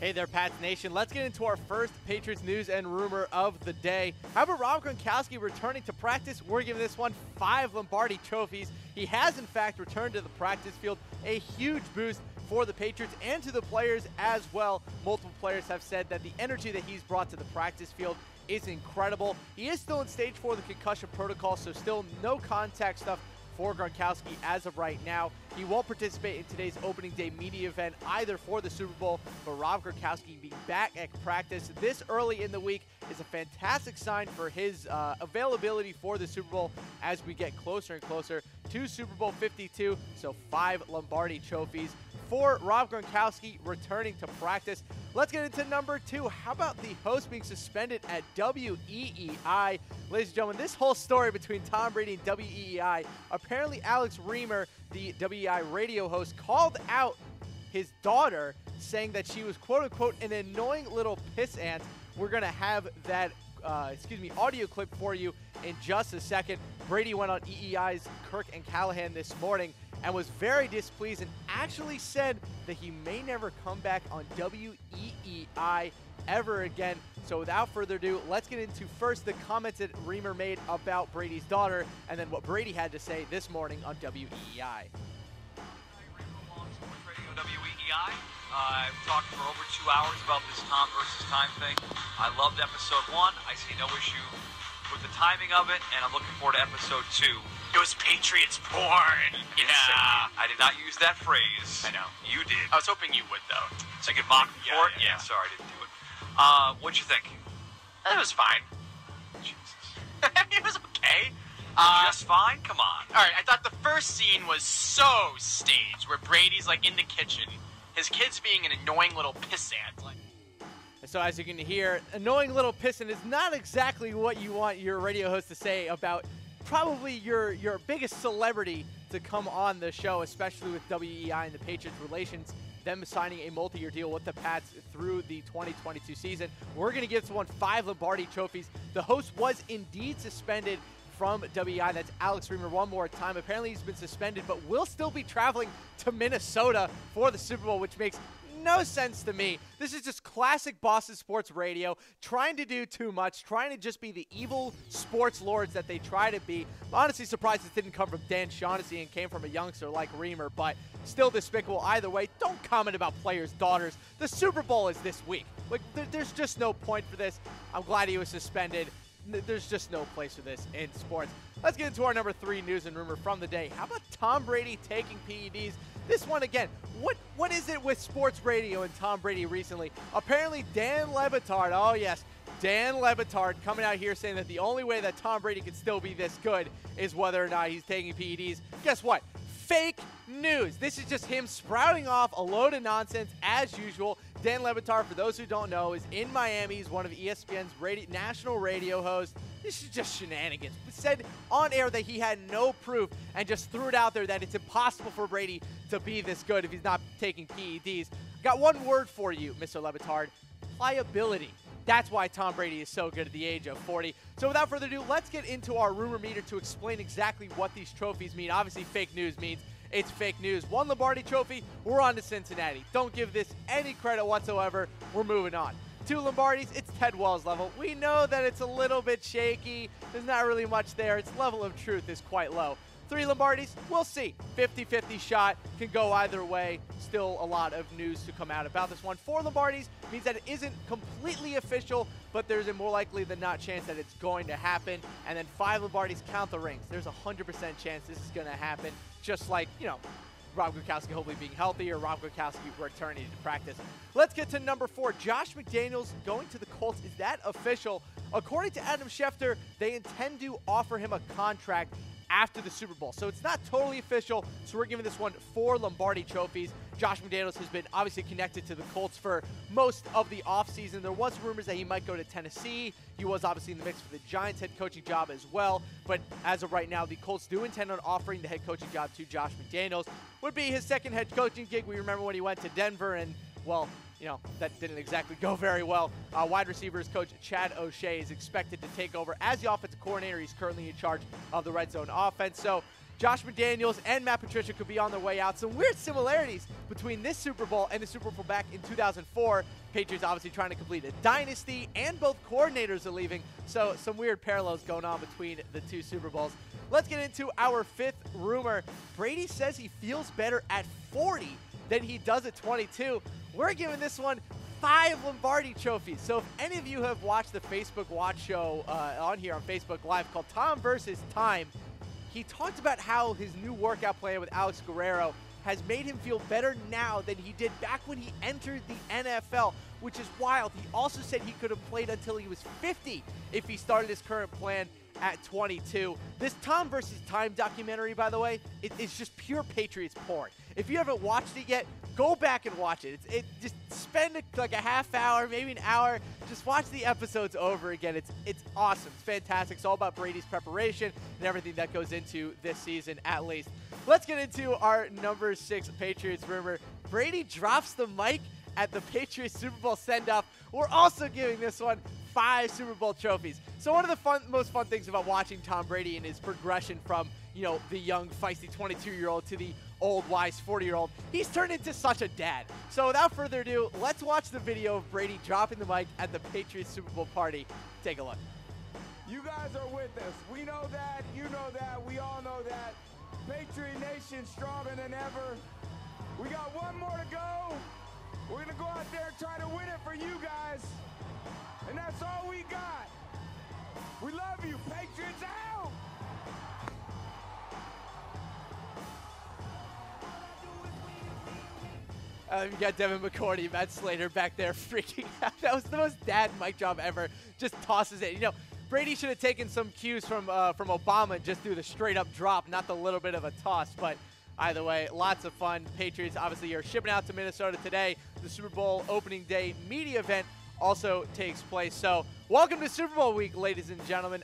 Hey there, Pats Nation. Let's get into our first Patriots news and rumor of the day. How about Rob Gronkowski returning to practice? We're giving this one 5 Lombardi trophies. He has, in fact, returned to the practice field. A huge boost for the Patriots and to the players as well. Multiple players have said that the energy that he's brought to the practice field is incredible. He is still in stage 4 of the concussion protocol, so still no contact stuff for Gronkowski as of right now. He won't participate in today's opening day media event either for the Super Bowl, but Rob Gronkowski being back at practice this early in the week is a fantastic sign for his availability for the Super Bowl as we get closer and closer to Super Bowl 52, so 5 Lombardi trophies for Rob Gronkowski returning to practice. Let's get into number 2. How about the host being suspended at WEEI? Ladies and gentlemen, this whole story between Tom Brady and WEEI, apparently Alex Reimer, the WEEI radio host, called out his daughter saying that she was quote-unquote an annoying little piss ant. We're going to have that audio clip for you in just a second. Brady went on EEI's Kirk and Callahan this morning and was very displeased and actually said that he may never come back on WEEI ever again. So without further ado, let's get into first the comments that Reimer made about Brady's daughter and then what Brady had to say this morning on WEEI. WEEI. I've talked for over 2 hours about this Tom versus time thing. I loved episode 1. I see no issue with the timing of it, and I'm looking forward to episode 2. It was Patriots porn. Yeah. I did not use that phrase. I know. You did. I was hoping you would, though. So you get mocked for it? Yeah. Sorry, I didn't do it. What'd you think? It was fine. Jesus. It was okay. Just fine? Come on. All right, I thought the first scene was so staged, where Brady's, like, in the kitchen. His kid's being an annoying little pissant. Like. So as you can hear, annoying little pissant is not exactly what you want your radio host to say about probably your biggest celebrity to come on the show, especially with WEEI and the Patriots relations, them signing a multi-year deal with the Pats through the 2022 season. We're going to give someone 5 Lombardi trophies. The host was indeed suspended from WEEI. That's Alex Reimer one more time. Apparently he's been suspended, but will still be traveling to Minnesota for the Super Bowl, which makes no sense to me. This is just classic Boston sports radio, trying to do too much, trying to just be the evil sports lords that they try to be. I'm honestly surprised this didn't come from Dan Shaughnessy and came from a youngster like Reimer, but still despicable either way. Don't comment about players' daughters. The Super Bowl is this week. Like, there's just no point for this. I'm glad he was suspended. There's just no place for this in sports. Let's get into our number 3 news and rumor from the day. How about Tom Brady taking PEDs? This one again, what is it with sports radio and Tom Brady recently? Apparently Dan Le Batard, oh yes, Dan Le Batard coming out here saying that the only way that Tom Brady can still be this good is whether or not he's taking PEDs. Guess what? Fake news. This is just him sprouting off a load of nonsense as usual. Dan Le Batard, for those who don't know, is in Miami. He's one of ESPN's national radio hosts. This is just shenanigans. He said on air that he had no proof and just threw it out there that it's impossible for Brady to be this good if he's not taking PEDs. Got one word for you, Mr. Le Batard: pliability. That's why Tom Brady is so good at the age of 40. So without further ado, let's get into our rumor meter to explain exactly what these trophies mean. Obviously, fake news means it's fake news. 1 Lombardi trophy, we're on to Cincinnati. Don't give this any credit whatsoever. We're moving on. 2 Lombardis, it's Ted Wells level. We know that it's a little bit shaky. There's not really much there. Its level of truth is quite low. 3 Lombardis, we'll see. 50-50 shot, can go either way. Still a lot of news to come out about this one. 4 Lombardis means that it isn't completely official, but there's a more likely than not chance that it's going to happen. And then 5 Lombardis, count the rings. There's a 100% chance this is going to happen, just like, you know, Rob Gronkowski hopefully being healthy or Rob Gronkowski returning to practice. Let's get to number 4. Josh McDaniels going to the Colts. Is that official? According to Adam Schefter, they intend to offer him a contract after the Super Bowl. So it's not totally official, so we're giving this one 4 Lombardi trophies. Josh McDaniels has been obviously connected to the Colts for most of the offseason. There was rumors that he might go to Tennessee. He was obviously in the mix for the Giants head coaching job as well. But as of right now, the Colts do intend on offering the head coaching job to Josh McDaniels. Would be his second head coaching gig. We remember when he went to Denver and, well, you know, that didn't exactly go very well. Wide receivers coach Chad O'Shea is expected to take over as the offensive coordinator. He's currently in charge of the red zone offense. So Josh McDaniels and Matt Patricia could be on their way out. Some weird similarities between this Super Bowl and the Super Bowl back in 2004. Patriots obviously trying to complete a dynasty, and both coordinators are leaving, so some weird parallels going on between the two Super Bowls. Let's get into our fifth rumor. Brady says he feels better at 40 than he does at 22. We're giving this one 5 Lombardi trophies. So if any of you have watched the Facebook Watch show on here on Facebook Live called Tom versus Time, he talked about how his new workout plan with Alex Guerrero has made him feel better now than he did back when he entered the NFL, which is wild. He also said he could have played until he was 50 if he started his current plan at 22. This Tom versus Time documentary, by the way, it's just pure Patriots porn. If you haven't watched it yet, go back and watch it. Just spend like a half hour, maybe an hour, just watch the episodes over again. It's awesome. It's fantastic. It's all about Brady's preparation and everything that goes into this season, at least. Let's get into our number 6 Patriots rumor. Brady drops the mic at the Patriots Super Bowl send-off. We're also giving this one 5 Super Bowl trophies. So one of the most fun things about watching Tom Brady and his progression from, the young, feisty 22-year-old to the old, wise 40-year-old, he's turned into such a dad. So without further ado, let's watch the video of Brady dropping the mic at the Patriots Super Bowl party. Take a look. You guys are with us. We know that. You know that. We all know that. Patriot Nation stronger than ever. We got one more to go. We're going to go out there and try to win it for you guys. And that's all we got. We love you. Patriots out. You got Devin McCourty, Matt Slater back there freaking out. That was the most dad mic drop ever. Just tosses it. Brady should have taken some cues from Obama and just do the straight-up drop, not the little bit of a toss. But either way, lots of fun. Patriots obviously are shipping out to Minnesota today. The Super Bowl opening day media event also takes place. So welcome to Super Bowl week, ladies and gentlemen.